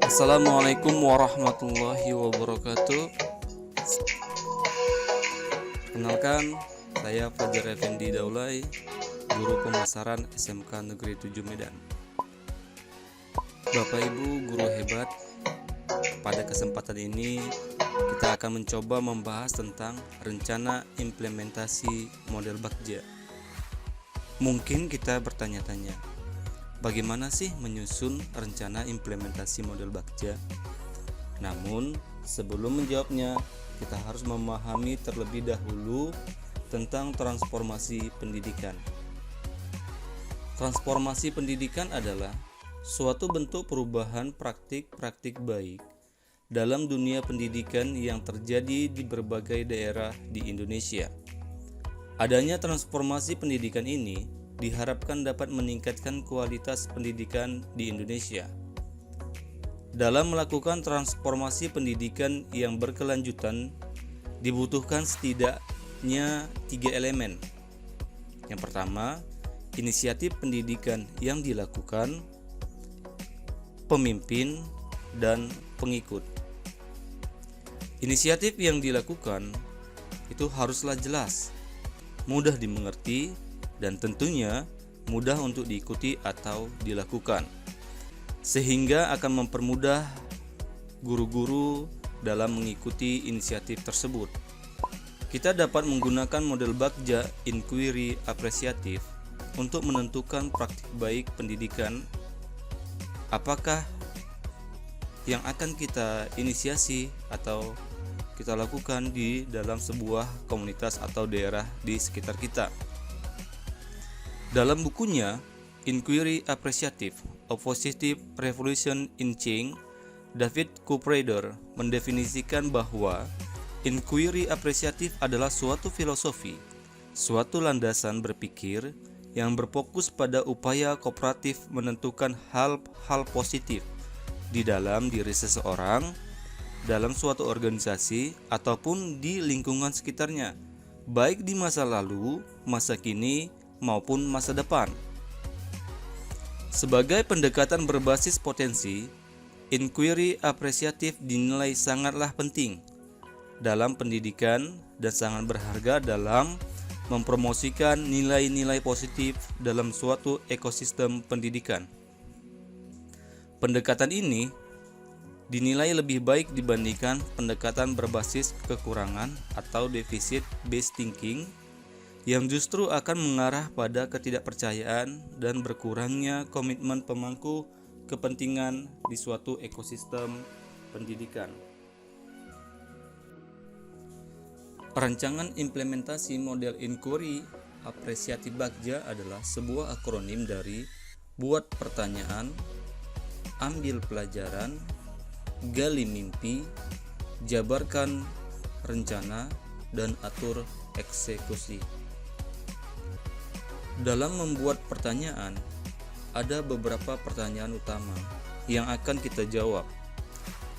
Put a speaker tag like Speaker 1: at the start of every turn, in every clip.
Speaker 1: Assalamualaikum warahmatullahi wabarakatuh. Kenalkan, saya Fajar Effendi Daulay, Guru Pemasaran SMK Negeri 7 Medan. Bapak Ibu guru hebat, pada kesempatan ini kita akan mencoba membahas tentang rencana implementasi model Bagja. Mungkin kita bertanya-tanya, bagaimana sih menyusun rencana implementasi model Bagja? Namun, sebelum menjawabnya, kita harus memahami terlebih dahulu tentang transformasi pendidikan. Transformasi pendidikan adalah suatu bentuk perubahan praktik-praktik baik dalam dunia pendidikan yang terjadi di berbagai daerah di Indonesia. Adanya transformasi pendidikan ini diharapkan dapat meningkatkan kualitas pendidikan di Indonesia. Dalam melakukan transformasi pendidikan yang berkelanjutan, dibutuhkan setidaknya 3 elemen. Yang pertama, inisiatif pendidikan yang dilakukan, pemimpin, dan pengikut. Inisiatif yang dilakukan itu haruslah jelas, mudah dimengerti, dan tentunya mudah untuk diikuti atau dilakukan, sehingga akan mempermudah guru-guru dalam mengikuti inisiatif tersebut. Kita dapat menggunakan model Bagja Inquiry Apresiatif untuk menentukan praktik baik pendidikan, apakah yang akan kita inisiasi atau kita lakukan di dalam sebuah komunitas atau daerah di sekitar kita. Dalam bukunya Inquiry Apresiatif, A Positive Revolution in Change, David Cooperrider mendefinisikan bahwa inquiry apresiatif adalah suatu filosofi, suatu landasan berpikir yang berfokus pada upaya kooperatif menentukan hal-hal positif di dalam diri seseorang, dalam suatu organisasi, ataupun di lingkungan sekitarnya, baik di masa lalu, masa kini, maupun masa depan. Sebagai pendekatan berbasis potensi, inquiry apresiatif dinilai sangatlah penting dalam pendidikan dan sangat berharga dalam mempromosikan nilai-nilai positif dalam suatu ekosistem pendidikan. Pendekatan ini dinilai lebih baik dibandingkan pendekatan berbasis kekurangan atau deficit based thinking yang justru akan mengarah pada ketidakpercayaan dan berkurangnya komitmen pemangku kepentingan di suatu ekosistem pendidikan. Rancangan implementasi model inquiry apresiatif Bagja adalah sebuah akronim dari buat pertanyaan, ambil pelajaran, gali mimpi, jabarkan rencana, dan atur eksekusi. Dalam membuat pertanyaan, ada beberapa pertanyaan utama yang akan kita jawab.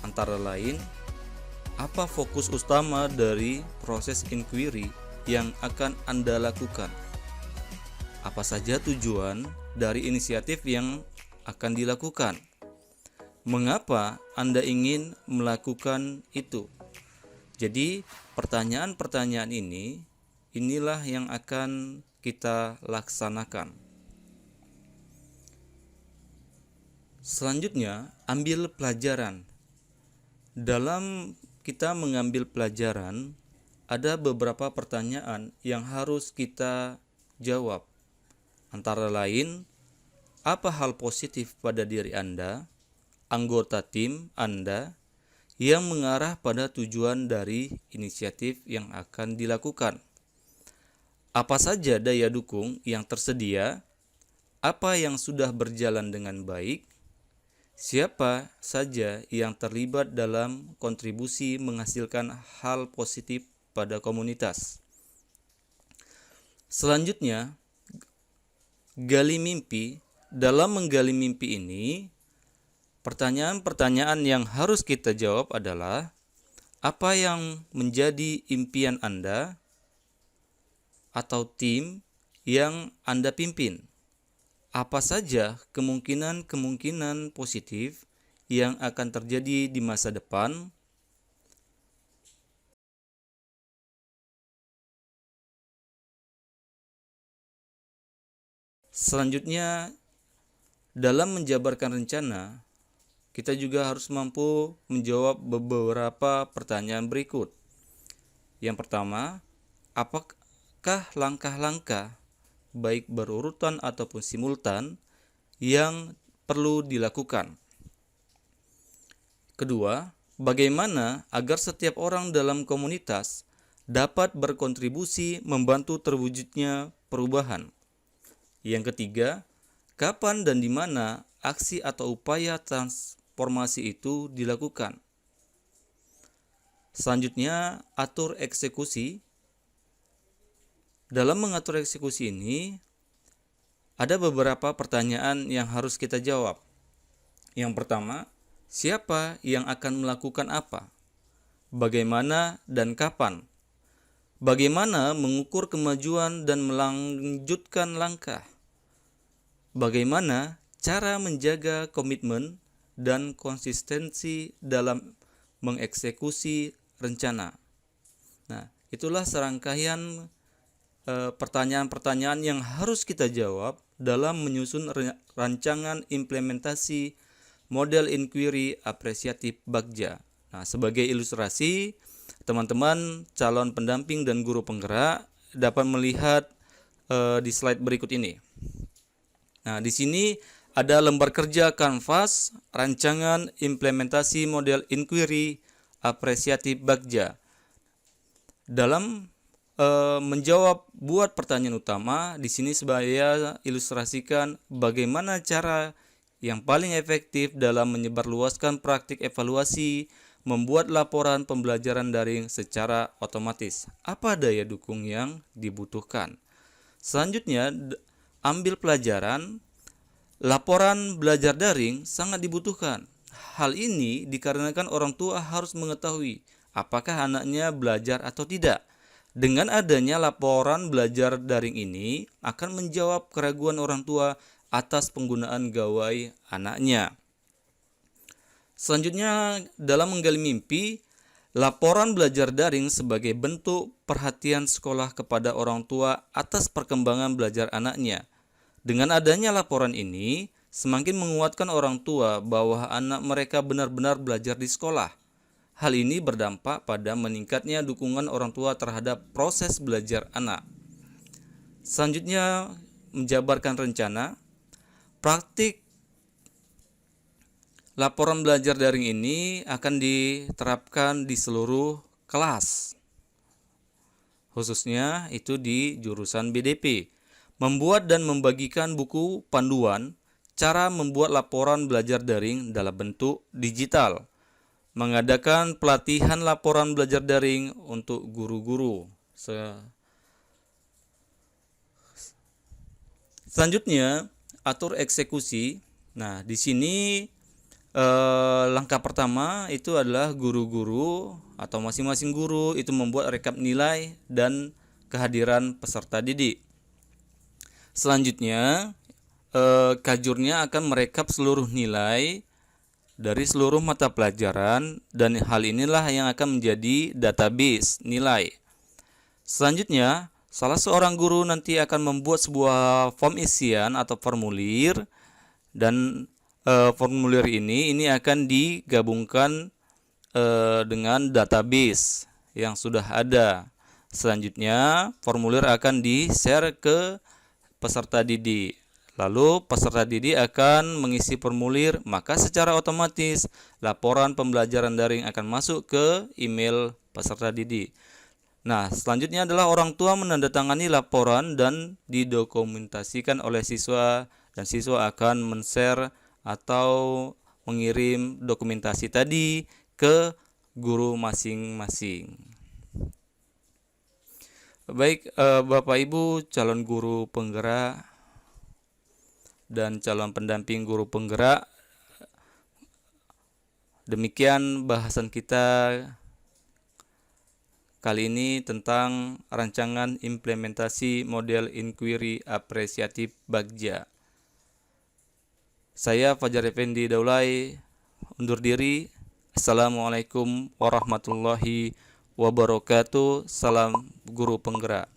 Speaker 1: Antara lain, apa fokus utama dari proses inquiry yang akan Anda lakukan? Apa saja tujuan dari inisiatif yang akan dilakukan? Mengapa Anda ingin melakukan itu? Jadi, pertanyaan-pertanyaan inilah yang akan kita laksanakan. Selanjutnya, ambil pelajaran. Dalam kita mengambil pelajaran, ada beberapa pertanyaan yang harus kita jawab. Antara lain, apa hal positif pada diri Anda, anggota tim Anda, yang mengarah pada tujuan dari inisiatif yang akan dilakukan? Apa saja daya dukung yang tersedia? Apa yang sudah berjalan dengan baik? Siapa saja yang terlibat dalam kontribusi menghasilkan hal positif pada komunitas? Selanjutnya, gali mimpi. Dalam menggali mimpi ini, pertanyaan-pertanyaan yang harus kita jawab adalah, apa yang menjadi impian Anda atau tim yang Anda pimpin? Apa saja kemungkinan-kemungkinan positif yang akan terjadi di masa depan. Selanjutnya, dalam menjabarkan rencana, kita juga harus mampu menjawab beberapa pertanyaan berikut. Yang pertama, apakah langkah-langkah baik berurutan ataupun simultan yang perlu dilakukan? Kedua, bagaimana agar setiap orang dalam komunitas dapat berkontribusi membantu terwujudnya perubahan? Yang ketiga, kapan dan di mana aksi atau upaya transformasi itu dilakukan? Selanjutnya, atur eksekusi. Dalam mengatur eksekusi ini, ada beberapa pertanyaan yang harus kita jawab. Yang pertama, siapa yang akan melakukan apa? Bagaimana dan kapan? Bagaimana mengukur kemajuan dan melanjutkan langkah? Bagaimana cara menjaga komitmen dan konsistensi dalam mengeksekusi rencana? Nah, itulah serangkaian pertanyaan-pertanyaan yang harus kita jawab dalam menyusun rancangan implementasi model inquiry apresiatif Bagja. Nah, sebagai ilustrasi, teman-teman calon pendamping dan guru penggerak dapat melihat di slide berikut ini. Nah, di sini ada lembar kerja kanvas rancangan implementasi model inquiry apresiatif Bagja. Dalam menjawab buat pertanyaan utama, di sini saya ilustrasikan bagaimana cara yang paling efektif dalam menyebarluaskan praktik evaluasi membuat laporan pembelajaran daring secara otomatis. Apa daya dukung yang dibutuhkan? Selanjutnya, ambil pelajaran. Laporan belajar daring sangat dibutuhkan. Hal ini dikarenakan orang tua harus mengetahui apakah anaknya belajar atau tidak. Dengan adanya laporan belajar daring ini akan menjawab keraguan orang tua atas penggunaan gawai anaknya. Selanjutnya, dalam menggali mimpi, laporan belajar daring sebagai bentuk perhatian sekolah kepada orang tua atas perkembangan belajar anaknya. Dengan adanya laporan ini, semakin menguatkan orang tua bahwa anak mereka benar-benar belajar di sekolah. Hal ini berdampak pada meningkatnya dukungan orang tua terhadap proses belajar anak. Selanjutnya, menjabarkan rencana. Praktik laporan belajar daring ini akan diterapkan di seluruh kelas, khususnya itu di jurusan BDP. Membuat dan membagikan buku panduan cara membuat laporan belajar daring dalam bentuk digital. Mengadakan pelatihan laporan belajar daring untuk guru-guru. Selanjutnya, atur eksekusi. Nah, di sini langkah pertama itu adalah guru-guru atau masing-masing guru itu membuat rekap nilai dan kehadiran peserta didik. Selanjutnya, kajurnya akan merekap seluruh nilai dari seluruh mata pelajaran dan hal inilah yang akan menjadi database nilai. Selanjutnya, salah seorang guru nanti akan membuat sebuah form isian atau formulir dan formulir ini akan digabungkan dengan database yang sudah ada. Selanjutnya, formulir akan di-share ke peserta didik. Lalu peserta didik akan mengisi formulir, maka secara otomatis laporan pembelajaran daring akan masuk ke email peserta didik. Nah, selanjutnya adalah orang tua menandatangani laporan dan didokumentasikan oleh siswa, dan siswa akan men-share atau mengirim dokumentasi tadi ke guru masing-masing. Baik, Bapak Ibu calon guru penggerak dan calon pendamping guru penggerak, demikian bahasan kita kali ini tentang rancangan implementasi model inquiry apresiatif Bagja. Saya Fajar Effendi Daulay undur diri. Assalamualaikum warahmatullahi wabarakatuh. Salam guru penggerak.